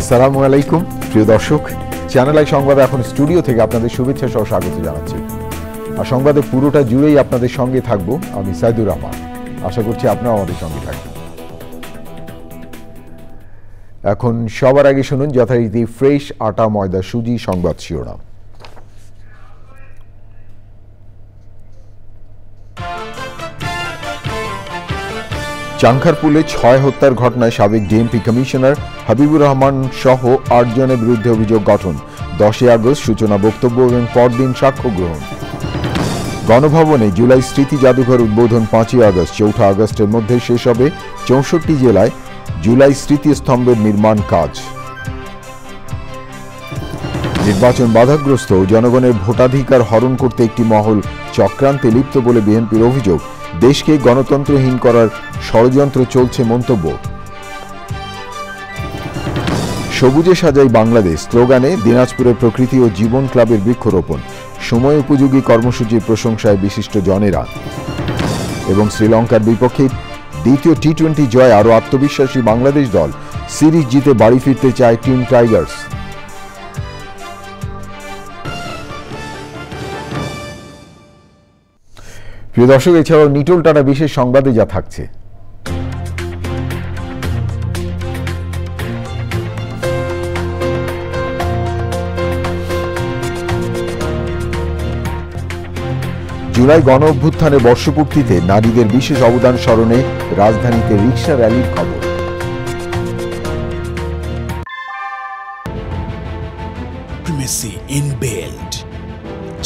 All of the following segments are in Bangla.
আসসালামু আলাইকুম প্রিয় দর্শক, চ্যানেল আই সংবাদে এখন স্টুডিও থেকে আপনাদের শুভেচ্ছা সহ স্বাগত জানাচ্ছি। আর সংবাদের পুরোটা জুড়েই আপনাদের সঙ্গে থাকবো আমি সাইদুর রহমান। আশা করছি আপনারা আমাদের সঙ্গে থাকবেন। এখন সবার আগে শুনুন যথারীতি ফ্রেশ আটা ময়দা সুজি সংবাদ শিরোনাম। চাংখারপুলে 6 হত্যার ঘটনায় সাবেক ডিএমপি কমিশনার হাবিবুর রহমান সহ 8 জনের বিরুদ্ধে অভিযোগ গঠন। 10 আগস্ট সূচনা বক্তব্য এবং পরদিন সাক্ষ্য গ্রহণ। গণভবনে জুলাই স্মৃতি জাদুঘর উদ্বোধন 5 আগস্ট। 4 আগস্টের মধ্যে শেষ হবে 64 জেলায় জুলাই স্মৃতি স্তম্ভের নির্মাণ কাজ। নির্বাচন বাধাগ্রস্ত, জনগণের ভোটাধিকার হরণ করতে একটি মহল চক্রান্তে লিপ্ত বলে বিএনপির অভিযোগ। দেশকে গণতন্ত্রহীন করার ষড়যন্ত্র চলছে মন্তব্য। সবুজে সাজাই বাংলাদেশ স্লোগানে দিনাজপুরের প্রকৃতি ও জীবন ক্লাবের বৃক্ষরোপণ। সময় উপযোগী কর্মসূচির প্রশংসায় বিশিষ্ট জনেরা। এবং শ্রীলঙ্কার বিপক্ষে দ্বিতীয় টি-20 জয়, আরও আত্মবিশ্বাসী বাংলাদেশ দল। সিরিজ জিতে বাড়ি ফিরতে চায় টিম টাইগার্স। প্রিয় দর্শক, এছাড়াও নিটোল টাটা বিশেষ সংবাদে যা থাকছে। জুলাই গণ অভ্যুত্থানে বর্ষপূর্তিতে নারীদের বিশেষ অবদান স্মরণে রাজধানীতে রিকশা র্যালির খবর। Primacy in build.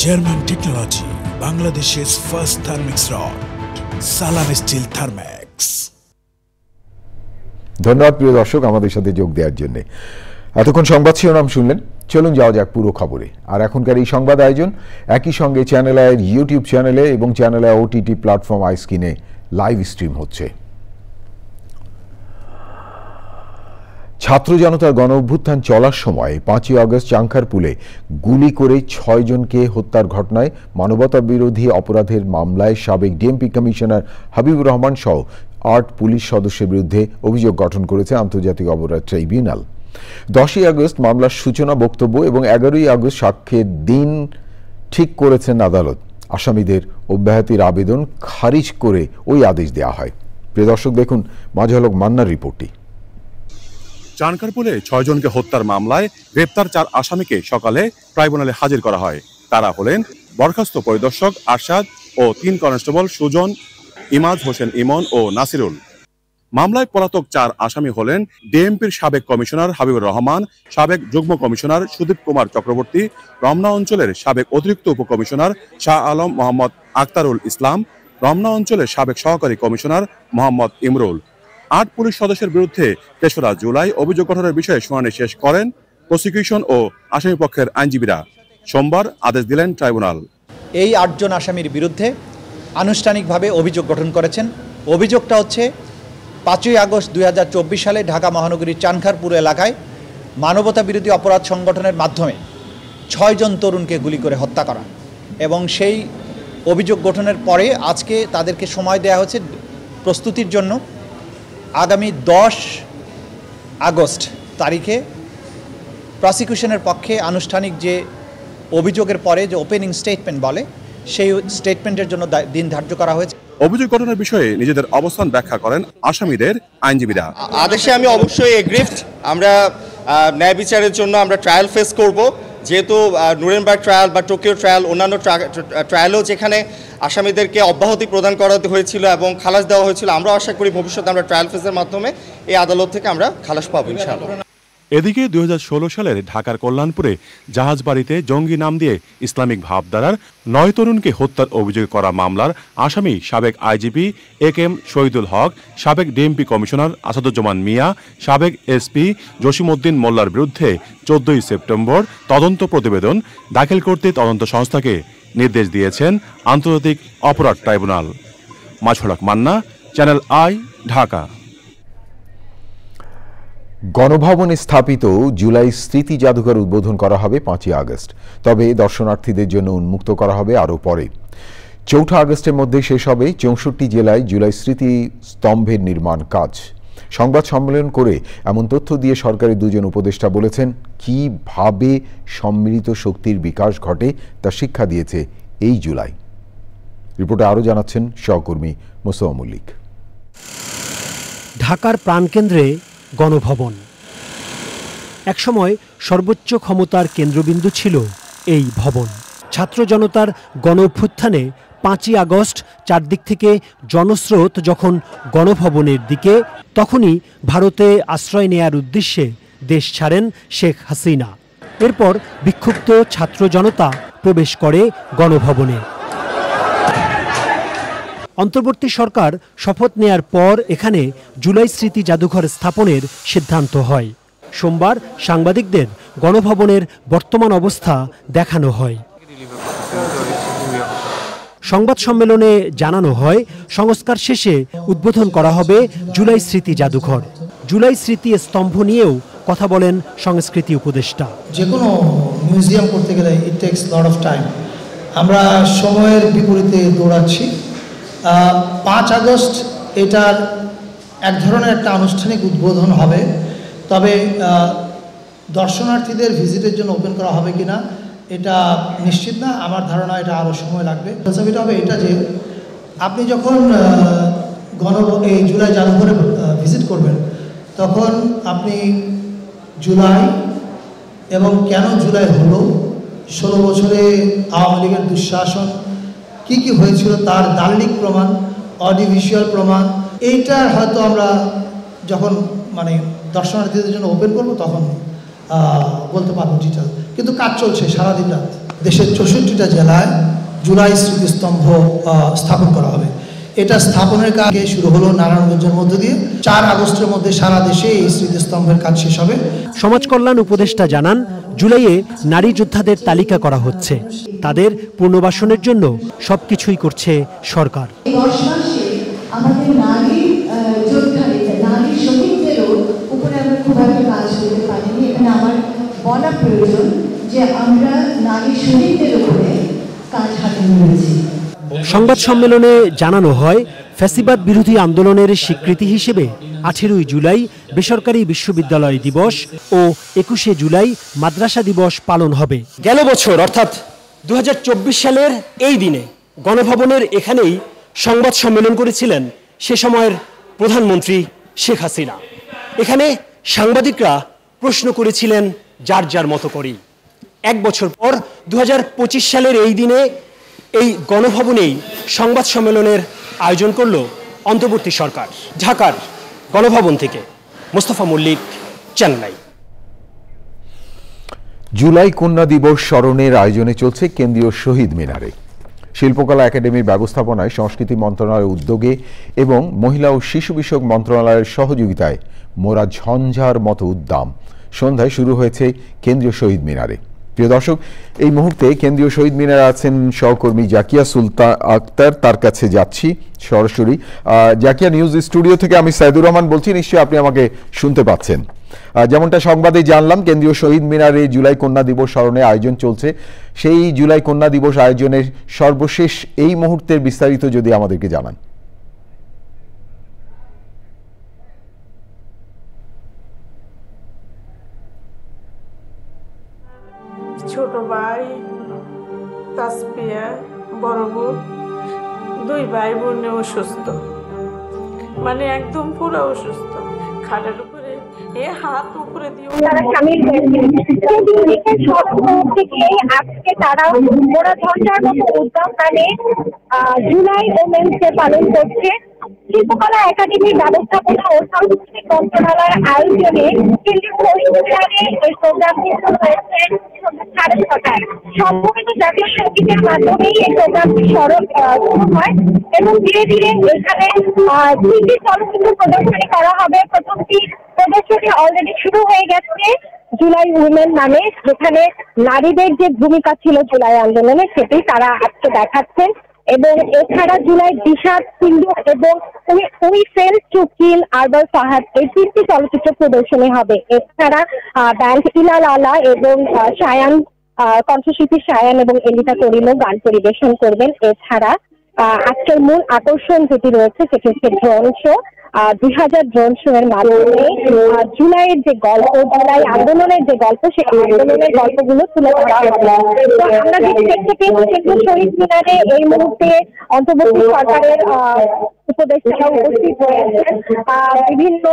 German technology. বাংলাদেশের ফার্স্ট থার্মিক্স রড, সালাম স্টিল থার্ম্যাক্স। ধন্যবাদ প্রিয় দর্শক আমাদের সাথে যোগ দেওয়ার জন্য। এতক্ষণ সংবাদ শিরোনাম শুনলেন, চলুন যাওয়া যাক পুরো খবরে। আর এখনকার এই সংবাদ আয়োজন একই সঙ্গে চ্যানেল আইয়ের ইউটিউব চ্যানেলে এবং চ্যানেল আই ওটিটি প্ল্যাটফর্ম আইস্ক্রিনে লাইভ স্ট্রিম হচ্ছে। ছাত্র জনতার গণ অভ্যুত্থান চলার সময় 5 আগস্ট চাংখারপুলে গুলি করে 6 জনকে হত্যার ঘটনায় মানবতা বিরোধী অপরাধের মামলায় সাবেক ডিএমপি কমিশনার হাবিবুর রহমান সহ 8 পুলিশ সদস্যের বিরুদ্ধে অভিযোগ গঠন করেছে আন্তর্জাতিক অপরাধ ট্রাইব্যুনাল। 10 আগস্ট মামলার সূচনা বক্তব্য এবং 11 আগস্ট সাক্ষ্যের দিন ঠিক করেছেন আদালত। আসামিদের অব্যাহতির আবেদন খারিজ করে ওই আদেশ দেওয়া হয়। প্রিয় দর্শক, দেখুন মাজহলক মান্নার রিপোর্টটি। চানখারপুলে 6 জনকে হত্যার মামলায় গ্রেপ্তার 4 আসামিকে সকালে ট্রাইব্যুনালে হাজির করা হয়। তারা হলেন বরখাস্ত পরিদর্শক আরশাদ ও 3 কনস্টেবল সুজন, ইমাজ হোসেন ইমন ও নাসিরুল। মামলায় পলাতক 4 আসামি হলেন ডিএমপির সাবেক কমিশনার হাবিবুর রহমান, সাবেক যুগ্ম কমিশনার সুদীপ কুমার চক্রবর্তী, রমনা অঞ্চলের সাবেক অতিরিক্ত উপকমিশনার শাহ আলম মোহাম্মদ আক্তারুল ইসলাম, রমনা অঞ্চলের সাবেক সহকারী কমিশনার মোহাম্মদ ইমরুল। 8 পুলিশ সদস্যের বিরুদ্ধে 3রা জুলাই অভিযোগ গঠনের বিষয়ে শুনানি শেষ করেন প্রসিকিউশন ও আসামি পক্ষের আইনজীবীরা। সোমবার আদেশ দিলেন ট্রাইব্যুনাল। এই 8 জন আসামির বিরুদ্ধে আনুষ্ঠানিকভাবে অভিযোগ গঠন করেছেন। অভিযোগটা হচ্ছে 5 আগস্ট 2024 সালে ঢাকা মহানগরীর চানখারপুর এলাকায় মানবতা বিরোধী অপরাধ সংগঠনের মাধ্যমে 6 জন তরুণকে গুলি করে হত্যা করা। এবং সেই অভিযোগ গঠনের পরে আজকে তাদেরকে সময় দেওয়া হয়েছে প্রস্তুতির জন্য। আগামী 10 আগস্ট তারিখে প্রসিকিউশনের পক্ষে আনুষ্ঠানিক যে অভিযোগের পরে যে ওপেনিং স্টেটমেন্ট বলে, সেই স্টেটমেন্টের জন্য দিন ধার্য করা হয়েছে। অভিযোগ গঠনের বিষয়ে নিজেদের অবস্থান ব্যাখ্যা করেন আসামিদের আইনজীবীরা। আদেশে আমি অবশ্যই এগ্রিভড। আমরা ন্যায় বিচারের জন্য আমরা ট্রায়াল ফেস করব, যেহেতু নুরেনবার্গ ট্রায়াল বা টোকিও ট্রায়াল, অন্যান্য ট্রায়ালও যেখানে আসামিদেরকে অব্যাহতি প্রদান করা হয়েছিল এবং খালাস দেওয়া হয়েছিল, আমরা আশা করি ভবিষ্যতে আমরা ট্রায়াল ফেসের মাধ্যমে এই আদালত থেকে আমরা খালাস পাবো ইনশাআল্লাহ। এদিকে 2016 সালের ঢাকার কল্যাণপুরে জাহাজবাড়িতে জঙ্গি নাম দিয়ে ইসলামিক ভাবধারার 9 তরুণকে হত্যার অভিযোগ করা মামলার আসামি সাবেক আইজিপি একেএম শহীদুল হক, সাবেক ডিএমপি কমিশনার আসাদুজ্জামান মিয়া, সাবেক এসপি জসিমউদ্দিন মোল্লার বিরুদ্ধে 14 সেপ্টেম্বর তদন্ত প্রতিবেদন দাখিল করতে তদন্ত সংস্থাকে নির্দেশ দিয়েছেন আন্তর্জাতিক অপরাধ ট্রাইব্যুনাল। মাজহলক মান্না, চ্যানেল আই, ঢাকা। গণভবনে স্থাপিত জুলাই স্মৃতি জাদুঘর উদ্বোধন করা হবে 5 আগস্ট। তবে দর্শনার্থীদের জন্য উন্মুক্ত করা হবে আরও পরে। 4 আগস্টের মধ্যে শেষ হবে 64 জেলায় জুলাই স্মৃতি স্তম্ভের নির্মাণ কাজ। সংবাদ সম্মেলন করে এমন তথ্য দিয়ে সরকারি দুজন উপদেষ্টা বলেছেন কিভাবে সম্মিলিত শক্তির বিকাশ ঘটে তা শিক্ষা দিয়েছে এই জুলাই। রিপোর্টে আরও জানাচ্ছেন সহকর্মী মোস্তফা মল্লিক। ঢাকার প্রাণকেন্দ্রে গণভবন। একসময় সর্বোচ্চ ক্ষমতার কেন্দ্রবিন্দু ছিল এই ভবন। ছাত্র জনতার গণ অভ্যুত্থানে 5ই আগস্ট চারদিক থেকে জনস্রোত যখন গণভবনের দিকে, তখনই ভারতে আশ্রয় নেয়ার উদ্দেশ্যে দেশ ছাড়েন শেখ হাসিনা। এরপর বিক্ষুব্ধ ছাত্র জনতা প্রবেশ করে গণভবনে। অন্তর্বর্তী সরকার শপথ নেয়ার পর এখানে জুলাই স্মৃতি জাদুঘর স্থাপনের সিদ্ধান্ত হয়। সোমবার সাংবাদিকদের গণভবনের বর্তমান অবস্থা দেখানো হয়। সংবাদ সম্মেলনে জানানো হয়, সংস্কার শেষে উদ্বোধন করা হবে জুলাই স্মৃতি জাদুঘর। জুলাই স্মৃতি স্তম্ভ নিয়েও কথা বলেন সংস্কৃতি উপদেষ্টা। যে কোনো মিউজিয়াম করতে গেলে ইট টেকস লট অফ টাইম। আমরা সময়ের বিপরীতে দৌড়াচ্ছি। 5 আগস্ট এটার এক ধরনের একটা আনুষ্ঠানিক উদ্বোধন হবে, তবে দর্শনার্থীদের ভিজিটের জন্য ওপেন করা হবে কিনা এটা নিশ্চিত না। আমার ধারণা এটা আরও সময় লাগবে। এটা হবে এটা যে আপনি যখন এই জুলাই জাদুঘরে ভিজিট করবেন, তখন আপনি জুলাই এবং কেন জুলাই হলো, 16 বছরে আওয়ামী লীগের দুঃশাসন কি কি হয়েছিল তার দালিলিক প্রমাণ, অডিও ভিজুয়াল প্রমাণ, এইটা হয়তো আমরা যখন দর্শনার্থীদের জন্য ওপেন করব তখন বলতে পারবো ডিটেল। কিন্তু কাজ চলছে সারাদিন রাত। দেশের 64টা জেলায় জুলাই স্মৃতিস্তম্ভ স্থাপন করা হবে। এটা স্থাপনের কাজ শুরু হলো নারায়ণগঞ্জের মধ্য দিয়ে। 4 আগস্টের মধ্যে সারা দেশে এই স্মৃতিস্তম্ভের কাজ শেষ হবে। সমাজ কল্যাণ উপদেষ্টা জানান, জুলাইয়ে নারী যোদ্ধাদের তালিকা করা হচ্ছে। তাদের পুনর্বাসনের জন্য সবকিছুই করছে সরকার। আমাদের নারী যোদ্ধাদের, নারী শহীদদেরও উপরে আমরা খুব একটা কাজ করতে পারিনি। এখানে আমার বলা প্রয়োজন যে আমরা নারী শহীদদের উপরে কাজ হাতে নিয়েছি। সংবাদ সম্মেলনে জানানো হয়, ফ্যাসিবাদ বিরোধী আন্দোলনের স্বীকৃতি হিসেবে 18ই জুলাই বেসরকারি বিশ্ববিদ্যালয় দিবস ও 21শে জুলাই মাদ্রাসা দিবস পালন হবে। গেল বছর অর্থাৎ 2024 সালের এই দিনে গণভবনের এখানেই সংবাদ সম্মেলন করেছিলেন সে সময়ের প্রধানমন্ত্রী শেখ হাসিনা। এখানে সাংবাদিকরা প্রশ্ন করেছিলেন যার যার মতো করেই। 1 বছর পর 2025 সালের এই দিনে এই গণভবনেই সংবাদ সম্মেলনের আয়োজন করল অন্তর্বর্তী সরকার। ঢাকার গণভবন থেকে মোস্তফা মল্লিক, চেন্নাই। জুলাই কন্যা দিবস স্মরণের আয়োজনে চলছে কেন্দ্রীয় শহীদ মিনারে। শিল্পকলা একাডেমির ব্যবস্থাপনায় সংস্কৃতি মন্ত্রণালয়ের উদ্যোগে এবং মহিলা ও শিশু বিষয়ক মন্ত্রণালয়ের সহযোগিতায় মোরা ঝঞ্ঝার মতো উদ্যম সন্ধ্যায় শুরু হয়েছে কেন্দ্রীয় শহীদ মিনারে। প্রিয় দর্শক, এই মুহূর্তে কেন্দ্রীয় শহীদ মিনারে আছেন সহকর্মী জাকিয়া সুলতান আক্তার, তার কাছে যাচ্ছি সরাসরি। জাকিয়া, নিউজ স্টুডিও থেকে আমি সাইদুর রহমান বলছি, নিশ্চয়ই আপনি আমাকে শুনতে পাচ্ছেন। যেমনটা সংবাদে জানলাম, কেন্দ্রীয় শহীদ মিনারে জুলাই কন্যা দিবস স্মরণে আয়োজন চলছে। সেই জুলাই কন্যা দিবস আয়োজনের সর্বশেষ এই মুহূর্তের বিস্তারিত যদি আমাদেরকে জানান। ছোট ভাই তাসপিয়া, বড় বোন, 2 ভাই বোনে অসুস্থ, একদম পুরো অসুস্থ। খাটের উপরে হাত উপরে দিয়ে তারা সামিল হয়েছে। আজকে তারা মোরা ঝঞ্ঝার মতো উদ্যানে জুলাই ওমেন্স ডে পালন করছে। শিল্পকলা একাডেমির ব্যবস্থাপনা ও সাংস্কৃতিক মন্ত্রণালয়ের আয়োজনে কেন্দ্রীয় শহীদ মিনারে এই প্রোগ্রামটি শুরু হয়েছে 6:30টায়। সম্ভবত জাতীয় সঙ্গীতের মাধ্যমেই এই প্রোগ্রামটি শুরু হয় এবং ধীরে ধীরে এখানে 3টি চলচ্চিত্র প্রদর্শনী করা হবে। প্রথমটি প্রদর্শনী অলরেডি শুরু হয়ে গেছে জুলাই উইমেন নামে, যেখানে নারীদের যে ভূমিকা ছিল জুলাই আন্দোলনে সেটি তারা আজকে দেখাচ্ছেন। এবং এছাড়া জুলাই বিষাদ সিন্ধু এবং উই ফেল টু কিল আরবার ফাহাদ, এই 3টি চলচ্চিত্র প্রদর্শনী হবে। এছাড়া ব্যান্ড ইলাল আলা এবং সায়ান, কণ্ঠশিল্পী সায়ান এবং এলিতা করিমও গান পরিবেশন করবেন। এছাড়া আজকের মূল আকর্ষণ যেটি রয়েছে সেটি হচ্ছে ড্রোন শো। 2000 ড্রোন শো এর মাধ্যমে জুলাইয়ের যে গল্প, জুলাই আন্দোলনের যে গল্প, সেই আন্দোলনের গল্পগুলো তুলে ধরা হবে। তো আমরা যেটি দেখতে পেয়েছি শহীদ মিনারে এই মুহূর্তে অন্তর্বর্তী সরকারের উপদেষ্টারা উপস্থিত রয়েছেন, বিভিন্ন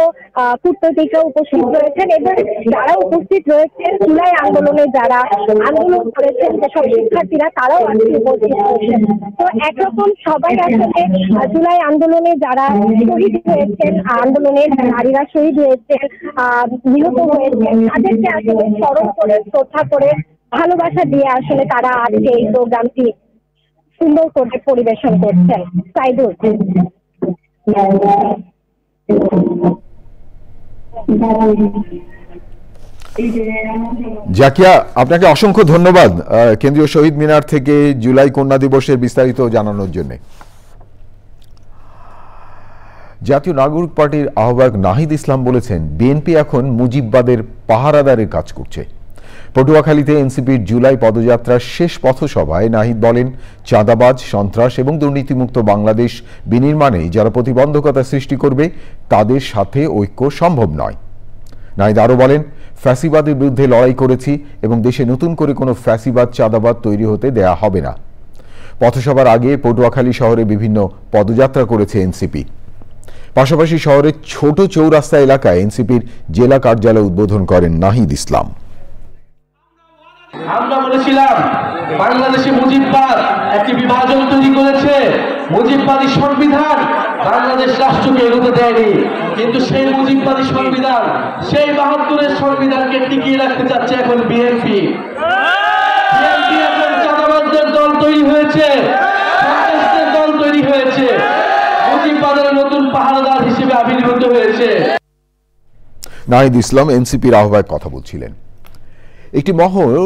কূটনীতিকরা উপস্থিত রয়েছেন এবং যারা উপস্থিত রয়েছেন জুলাই আন্দোলনে যারা আন্দোলন করেছেন যেসব শিক্ষার্থীরা, তারাও আজকে উপস্থিত রয়েছেন। তো একরকম সবাই আসলে জুলাই আন্দোলনে যারা শহীদ হয়েছেন, আন্দোলনের নারীরা শহীদ হয়েছেন, নিহত হয়েছেন, তাদেরকে আসলে স্মরণ করে, শ্রদ্ধা করে, ভালোবাসা দিয়ে আসলে তারা আজকে এই প্রোগ্রামটি সুন্দর করে পরিবেশন করছেন। সাইদুল। জাকিয়া, আপনাকে অসংখ্য ধন্যবাদ কেন্দ্রীয় শহীদ মিনার থেকে জুলাই কন্যা দিবসের বিস্তারিত জানানোর জন্য। জাতীয় নাগরিক পার্টির আহ্বায়ক নাহিদ ইসলাম বলেছেন, বিএনপি এখন মুজিববাদের পাহারাদারের কাজ করছে। পটুয়াখালীতে এনসিপির জুলাই পদযাত্রার শেষ পথসভায় নাহিদ বলেন, চাঁদাবাজ, সন্ত্রাস এবং দুর্নীতিমুক্ত বাংলাদেশ বিনির্মাণে যারা প্রতিবন্ধকতা সৃষ্টি করবে তাদের সাথে ঐক্য সম্ভব নয়। নাহিদ আরও বলেন, ফ্যাসিবাদের বিরুদ্ধে লড়াই করেছি এবং দেশে নতুন করে কোনো ফ্যাসিবাদ, চাঁদাবাদ তৈরি হতে দেয়া হবে না। পথসভার আগে পটুয়াখালী শহরে বিভিন্ন পদযাত্রা করেছে এনসিপি। পাশাপাশি শহরের ছোট চৌরাস্তা এলাকায় এনসিপির জেলা কার্যালয় উদ্বোধন করেন নাহিদ ইসলাম। আমরা বলেছিলাম বাংলাদেশে মুজিববাদ একটি বিভাজন তৈরি করেছে, মুজিববাদী সংবিধান বাংলাদেশ রাষ্ট্রকে এগোতে দেয়নি, কিন্তু সেই মুজিববাদী সংবিধান, সেই 72-এর সংবিধানকে টিকিয়ে রাখতে চাচ্ছে এখন বিএনপি। বিএনপি এখন চাঁদাবাজদের দল তৈরি হয়েছে, সন্ত্রাসীদের দল তৈরি হয়েছে, মুজিববাদের নতুন পাহারাদার হিসেবে আবির্ভূত হয়েছে। নাহিদ ইসলাম এনসিপির আহ্বায়ক কথা বলছিলেন। একটি মহল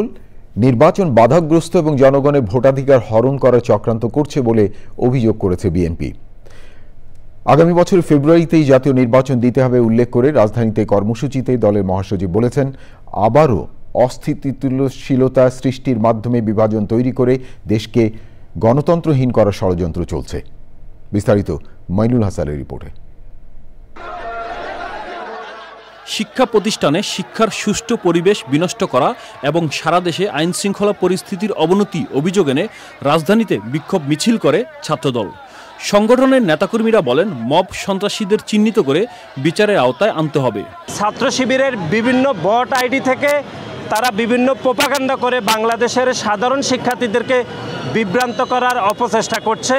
নির্বাচন বাধাগ্রস্ত এবং জনগণের ভোটাধিকার হরণ করার চক্রান্ত করছে বলে অভিযোগ করেছে বিএনপি। আগামী বছর ফেব্রুয়ারিতেই জাতীয় নির্বাচন দিতে হবে উল্লেখ করে রাজধানীতে কর্মসূচিতে দলের মহাসচিব বলেছেন, আবারও অস্থিতিশীলতা সৃষ্টির মাধ্যমে বিভাজন তৈরি করে দেশকে গণতন্ত্রহীন করার ষড়যন্ত্র চলছে। বিস্তারিত মাইনুল হাসানের রিপোর্টে। শিক্ষা প্রতিষ্ঠানে শিক্ষার সুষ্ঠু পরিবেশ বিনষ্ট করা এবং সারা দেশে আইন শৃঙ্খলা পরিস্থিতির অবনতি অভিযোগ এনে রাজধানীতে বিক্ষোভ মিছিল করে ছাত্রদল। সংগঠনের নেতাকর্মীরা বলেন, মব সন্ত্রাসীদের চিহ্নিত করে বিচারের আওতায় আনতে হবে। ছাত্র শিবিরের বিভিন্ন ভোট আইডি থেকে তারা বিভিন্ন প্রোপাগান্ডা করে বাংলাদেশের সাধারণ শিক্ষার্থীদেরকে বিভ্রান্ত করার অপচেষ্টা করছে।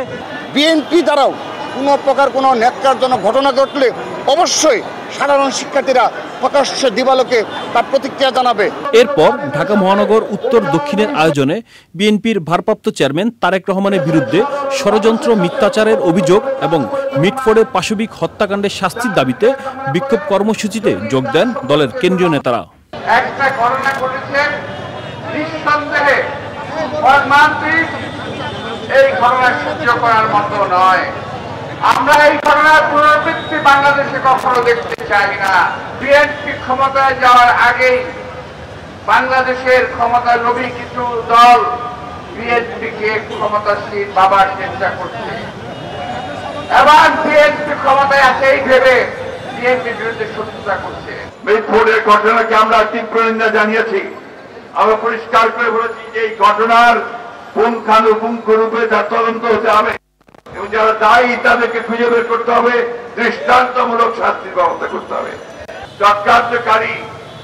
বিএনপি দ্বারাও কোনো প্রকার কোনো ন্যাক্কারজনক ঘটনা ঘটলে অবশ্যই সাধারণ শিক্ষার্থীরা প্রকাশ্য দিবালোকে তার প্রতিক্রিয়া জানাবে। এরপর ঢাকা মহানগর উত্তর দক্ষিণের আয়োজনে বিএনপির ভারপ্রাপ্ত চেয়ারম্যান তারেক রহমানের বিরুদ্ধে ষড়যন্ত্র, মিথ্যাচারের অভিযোগ এবং মিটফোর্ডের পাশবিক হত্যাকাণ্ডের শাস্তির দাবিতে বিক্ষোভ কর্মসূচিতে যোগ দেন দলের কেন্দ্রীয় নেতারা। একটা ঘটনা ঘটেছে, নিঃসন্দেহে মর্মান্তিক, এই ঘটনা সহ্য করার মতো নয়। আমরা এই ঘটনার পুনরাবৃত্তি বাংলাদেশে কখনো দেখতে চাই না। বিএনপি ক্ষমতায় যাওয়ার আগেই বাংলাদেশের ক্ষমতালোভী কিছু দল বিএনপিকে ক্ষমতাসীন ভাবার চেষ্টা করছে এবং বিএনপি ক্ষমতায় আছে এই ভেবে বিএনপির বিরুদ্ধে শত্রুতা করছে। মিটফোর্ডের ঘটনাকে আমরা তীব্র নিন্দা জানিয়েছি। আমরা পরিষ্কার করে বলেছি যে এই ঘটনার পুঙ্খানুপুঙ্খ রূপে তার তদন্ত হতে হবে এবং যারা দায়ী তাদেরকে খুঁজে বের করতে হবে, দৃষ্টান্তমূলক শাস্তির ব্যবস্থা করতে হবে। চক্রান্তকারী,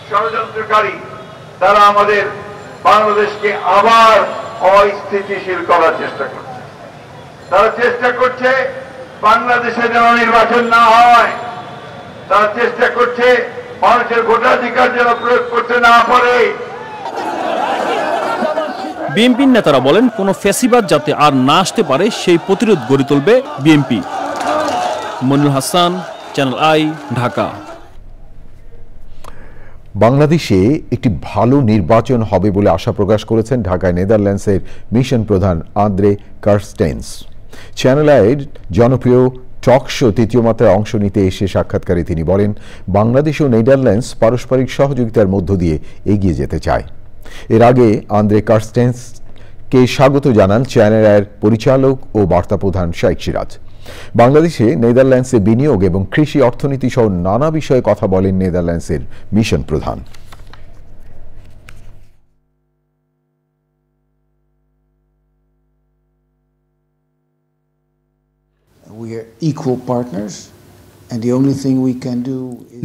ষড়যন্ত্রকারী তারা আমাদের বাংলাদেশকে আবার অস্থিতিশীল করার চেষ্টা করছে। তারা চেষ্টা করছে বাংলাদেশে যেন নির্বাচন না হয়, তারা চেষ্টা করছে মানুষের ভোটাধিকার যেন প্রয়োগ করতে না পারে। বিএনপির নেতারা বলেন, কোনো ফ্যাসিবাদ যাতে আর না আসতে পারে সেই প্রতিরোধ গড়ে তুলবে BNP. Monirul Hasan, channel I, Dhaka. বাংলাদেশে একটি ভালো নির্বাচন হবে বলে আশা প্রকাশ করেছেন ঢাকায় নেদারল্যান্ডসের মিশন প্রধান আন্দ্রে কার্স্টেন্স। চ্যানেল আইয়ের জনপ্রিয় টক শো তৃতীয় মাত্রায় অংশ নিতে এসে সাক্ষাৎকারে তিনি বলেন, বাংলাদেশ ও নেদারল্যান্ডস পারস্পরিক সহযোগিতার মধ্য দিয়ে এগিয়ে যেতে চায়। এর আগে আন্দ্রে কার্স্টেন্সকে স্বাগত জানান চ্যানেল আইয়ের পরিচালক ও বার্তা প্রধান শাইখ সিরাজ। বাংলাদেশে নেদারল্যান্ডসে বিনিয়োগ এবং কৃষি অর্থনীতি সহ নানা বিষয়ে কথা বলেন নেদারল্যান্ডসের মিশন প্রধান।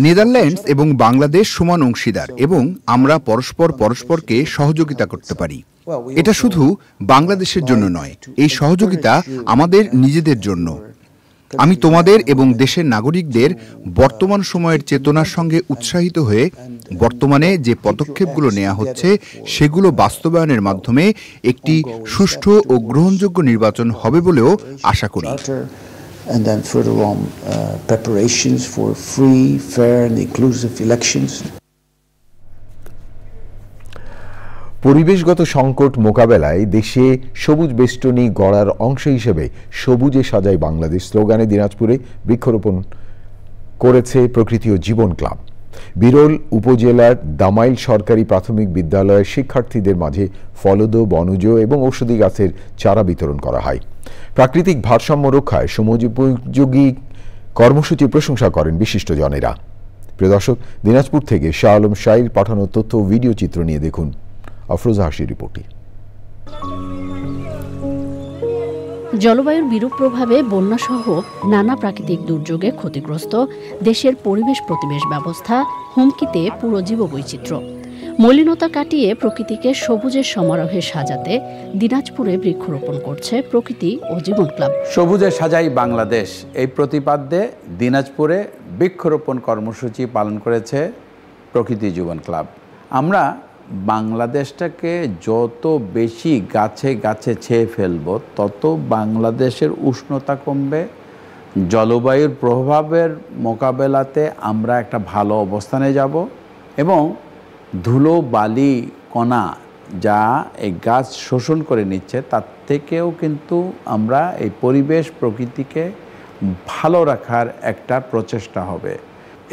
নেদারল্যান্ডস এবং বাংলাদেশ সমান অংশীদার এবং আমরা পরস্পরকে সহযোগিতা করতে পারি। এটা শুধু বাংলাদেশের জন্য নয়, এই সহযোগিতা আমাদের নিজেদের জন্য। আমি তোমাদের এবং দেশের নাগরিকদের বর্তমান সময়ের চেতনার সঙ্গে উৎসাহিত হয়ে বর্তমানে যে পদক্ষেপগুলো নেওয়া হচ্ছে সেগুলো বাস্তবায়নের মাধ্যমে একটি সুষ্ঠু ও গ্রহণযোগ্য নির্বাচন হবে বলেও আশা করি। And then further on, preparations for free, fair and inclusive elections. পরিবেশগত সংকট মোকাবেলায় দেশে সবুজ বেষ্টনী গড়ার অংশ হিসেবে সবুজে সাজায় বাংলাদেশ স্লোগানে দিনাজপুরে বৃক্ষরোপণ করেছে প্রকৃতি ও জীবন ক্লাব। বিরল উপজেলার দামাইল সরকারি প্রাথমিক বিদ্যালয়ের শিক্ষার্থীদের মাঝে ফলদ, বনজ এবং ঔষধি গাছের চারা বিতরণ করা হয়। প্রাকৃতিক ভারসাম্য রক্ষায় সময়োপযোগী কর্মসূচির প্রশংসা করেন বিশিষ্টজনেরা। প্রিয় দর্শক, দিনাজপুর থেকে শাহ আলম শাহীর পাঠানো তথ্য ও ভিডিও চিত্র নিয়ে দেখুন আফরোজা হাসির রিপোর্টে। জলবায়ুর বিরূপ প্রভাবে বন্যাসহ নানা প্রাকৃতিক দুর্যোগে ক্ষতিগ্রস্ত দেশের পরিবেশ প্রতিবেশ ব্যবস্থা হুমকিতে পুরো জীববৈচিত্র্য। মলিনতা কাটিয়ে প্রকৃতিকে সবুজের সমারোহে সাজাতে দিনাজপুরে বৃক্ষরোপণ করছে প্রকৃতি ও জীবন ক্লাব। সবুজে সাজাই বাংলাদেশ এই প্রতিপাদ্যে দিনাজপুরে বৃক্ষরোপণ কর্মসূচি পালন করেছে প্রকৃতি জীবন ক্লাব। আমরা বাংলাদেশটাকে যত বেশি গাছে গাছে ছেয়ে ফেলব তত বাংলাদেশের উষ্ণতা কমবে, জলবায়ুর প্রভাবের মোকাবেলাতে আমরা একটা ভালো অবস্থানে যাব এবং ধুলো বালি কণা যা এই গাছ শোষণ করে নিচ্ছে তার থেকেও কিন্তু আমরা এই পরিবেশ প্রকৃতিকে ভালো রাখার একটা প্রচেষ্টা হবে।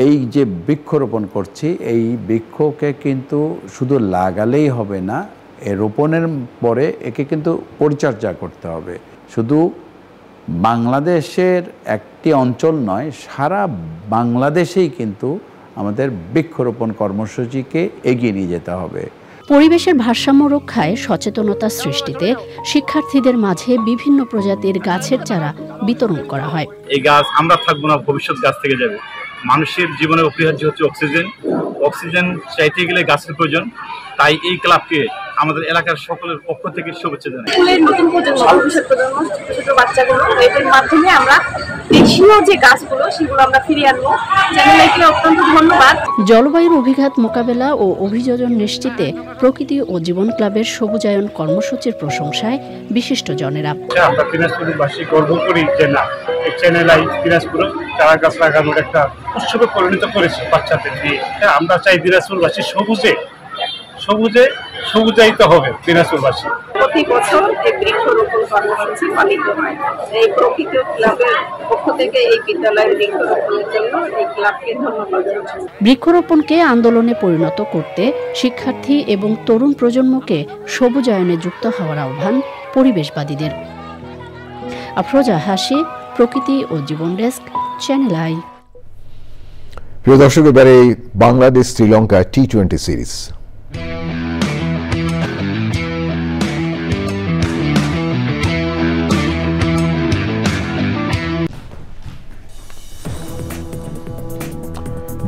এই যে বৃক্ষরোপণ করছি এই বৃক্ষকে কিন্তু শুধু লাগালেই হবে না, এ রোপণের পরে একে কিন্তু পরিচর্যা করতে হবে। শুধু বাংলাদেশের একটি অঞ্চল নয়, সারা বাংলাদেশেই কিন্তু আমাদের বৃক্ষরোপণ কর্মসূচিকে এগিয়ে নিয়ে যেতে হবে। পরিবেশের ভারসাম্য রক্ষায় সচেতনতা সৃষ্টিতে শিক্ষার্থীদের মাঝে বিভিন্ন প্রজাতির গাছের চারা বিতরণ করা হয়। এই গাছ আমরা থাকবো না, ভবিষ্যৎ গাছ থেকে যাবে। মানুষের জীবনে অপরিহার্য হচ্ছে অক্সিজেন, অক্সিজেন চাইতে গেলে গাছের প্রয়োজন। তাই এই ক্লাবকে আমাদের এলাকার সকলের পক্ষ থেকে শুভেচ্ছা জানাই। স্কুলের নতুন প্রজন্ম, ভবিষ্যৎ প্রজন্ম, ছোট ছোট বাচ্চাগুলো এদের মাধ্যমে আমরা দেশীয় যে গাছগুলো সেগুলো আমরা ফিরিয়ে আনবো। চ্যানেলকে অত্যন্ত ধন্যবাদ। জলবায়ুর অভিঘাত মোকাবেলা ও অভিযোজন নিশ্চিতে প্রকৃতি ও জীবন ক্লাবের সবুজায়ন কর্মসূচির প্রশংসায় বিশিষ্টজনেরা। আমরা দিনাজপুরবাসী গর্ব করি যে না, এই চ্যানেল দিনাজপুর চারা গাছ লাগানোর একটা উৎসবে পরিণত করেছে বাচ্চাদের নিয়ে। আমরা চাই দিনাজপুরবাসী সবুজে সবুজে সবুজায়িত হবে দিনাজপুরবাসী। প্রতি বছর এই বৃক্ষরোপণ কর্মসূচি পালিত হয়। এই প্রকৃতি ক্লাবের পক্ষ থেকে এই বিদ্যালয়ের বৃক্ষরোপণের জন্য এই ক্লাবকে ধন্যবাদ। বৃক্ষরোপণকে আন্দোলনে পরিণত করতে শিক্ষার্থী এবং তরুণ প্রজন্মকে সবুজায়নে যুক্ত হওয়ার আহ্বান পরিবেশবাদীদের। আফরোজা হাসি, প্রকৃতি ও জীবন ডেস্ক, চ্যানেল আই। প্রিয় দর্শক, এবারে বাংলাদেশ শ্রীলঙ্কা টি-20 সিরিজ।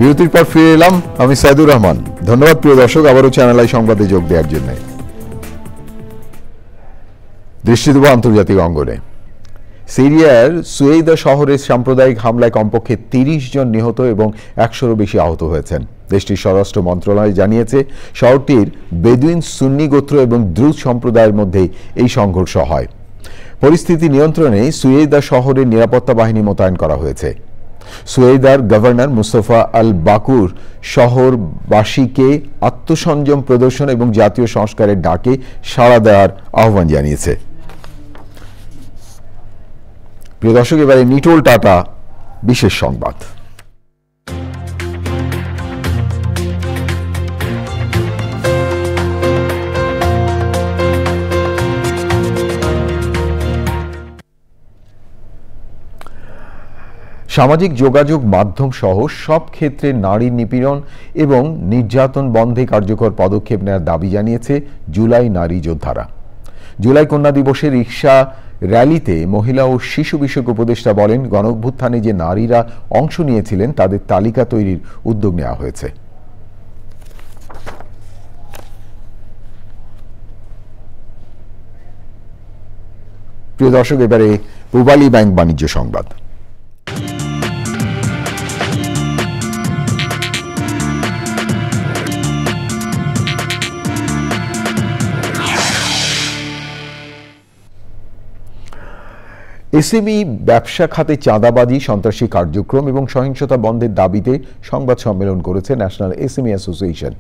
বিরতির পর ফিরে এলাম, আমি সাইদুর রহমান। ধন্যবাদ প্রিয় দর্শক আবারও চ্যানেল আই সংবাদে যোগ দেওয়ার জন্য। দৃষ্টি দেব আন্তর্জাতিক অঙ্গনে। সিরিয়ার সুয়েদা শহরের সাম্প্রদায়িক হামলায় কমপক্ষে ৩০ জন নিহত এবং ১০০-রও বেশি আহত হয়েছেন। দেশটির স্বরাষ্ট্র মন্ত্রণালয় জানিয়েছে শহরটির বেদুইন সুন্নি গোত্র এবং দ্রুজ সম্প্রদায়ের মধ্যে এই সংঘর্ষ হয়। পরিস্থিতি নিয়ন্ত্রণে সুয়েদা শহরের নিরাপত্তা বাহিনী মোতায়েন করা হয়েছে। সুয়েদার গভর্নর মুস্তফা আল বাকুর শহরবাসীকে আত্মসংযম প্রদর্শন এবং জাতীয় সংস্কারের ডাকে সাড়া দেওয়ার আহ্বান জানিয়েছে। প্রিয় দর্শক, এবারে নিটোল টাটা বিশেষ সংবাদ। সামাজিক যোগাযোগ মাধ্যম সহ সব ক্ষেত্রে নারী নিপীড়ন এবং নির্যাতন বন্ধে কার্যকর পদক্ষেপ নেওয়ার দাবি জানিয়েছে জুলাই নারী যোদ্ধারা। জুলাই কন্যা দিবসে রিকশা র্যালিতে মহিলা ও শিশু বিষয়ক উপদেষ্টা বলেন, গণঅভ্যুত্থানে যে নারীরা অংশ নিয়েছিলেন তাদের তালিকা তৈরির উদ্যোগ নেওয়া হয়েছে। প্রিয় দর্শক, এবারে পূবালী ব্যাংক বাণিজ্য সংবাদ। এসএমই ব্যবসা খাতে চাঁদাবাজি, সন্ত্রাসী কার্যক্রম এবং সহিংসতা বন্ধের দাবিতে সংবাদ সম্মেলন করেছে ন্যাশনাল এসএমই অ্যাসোসিয়েশন।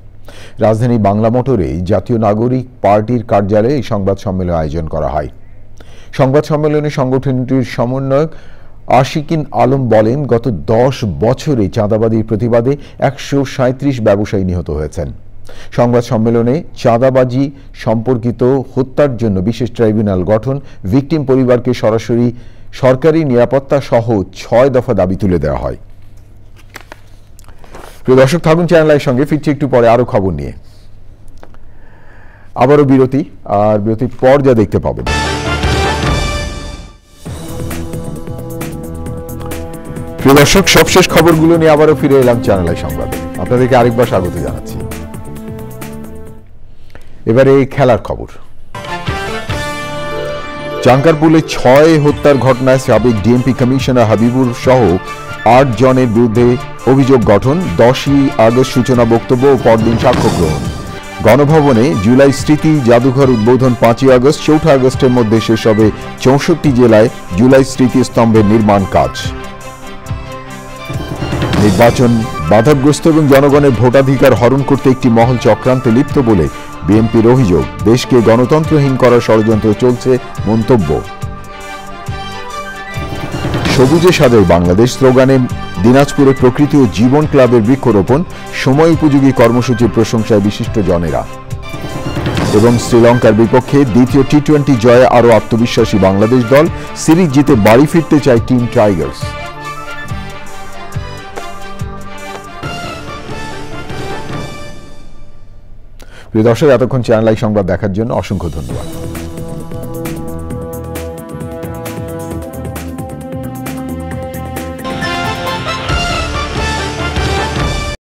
রাজধানী বাংলা মোটরে জাতীয় নাগরিক পার্টির কার্যালয়ে এই সংবাদ সম্মেলন আয়োজন করা হয়। সংবাদ সম্মেলনে সংগঠনটির সমন্বয়ক আশিকিন আলম বলেন, গত 10 বছরে চাঁদাবাজির প্রতিবাদে 137 ব্যবসায়ী নিহত হয়েছেন। সংবাদ সম্মেলনে চাঁদাবাজি সম্পর্কিত হত্যার জন্য বিশেষ ট্রাইব্যুনাল গঠন, ভিকটিম পরিবারকে সরাসরি সরকারি নিরাপত্তা সহ 6 দফা দাবি তুলে দেওয়া হয়। প্রিয় দর্শক, থাকুন চ্যানেলের সঙ্গে, ফিরছি একটু পরে আরো খবর নিয়ে। আবারও বিরতি, আর বিরতির পর যা দেখতে পাবেন। প্রিয় দর্শক, সবশেষ খবরগুলো নিয়ে আবারও ফিরে এলাম চ্যানেলের সংবাদে। আপনাদেরকে আরেকবার স্বাগত জানাচ্ছি। এবারে খেলার খবর। চাঙ্কারপুলে 6 হত্যার ঘটনায় সাবেক ডিএমপি কমিশনার হাবিবুর সহ 8 জনের বিরুদ্ধে অভিযোগ গঠন, 10ই আগস্ট সূচনা বক্তব্য ও পরদিন সাক্ষ্য গ্রহণ। গণভবনে জুলাই স্মৃতি জাদুঘর উদ্বোধন 5ই আগস্ট, 4 আগস্টের মধ্যে শেষ হবে 64 জেলায় জুলাই স্মৃতি স্তম্ভের নির্মাণ কাজ। নির্বাচন বাধাগ্রস্ত এবং জনগণের ভোটাধিকার হরণ করতে একটি মহল চক্রান্তে লিপ্ত বলে বিএনপির অভিযোগ, দেশকে গণতন্ত্রহীন করার ষড়যন্ত্র চলছে মন্তব্য। সবুজে সাদের বাংলাদেশ স্লোগানে দিনাজপুরে প্রকৃতি ও জীবন ক্লাবের বৃক্ষরোপণ, সময় উপযোগী কর্মসূচির প্রশংসায় বিশিষ্ট জনেরা। এবং শ্রীলঙ্কার বিপক্ষে দ্বিতীয় টি-20 জয়ে আরও আত্মবিশ্বাসী বাংলাদেশ দল, সিরিজ জিতে বাড়ি ফিরতে চায় টিম টাইগার্স। প্রিয় দর্শক, এতক্ষণ চ্যানেল আই সংবাদ দেখার জন্য অসংখ্য ধন্যবাদ।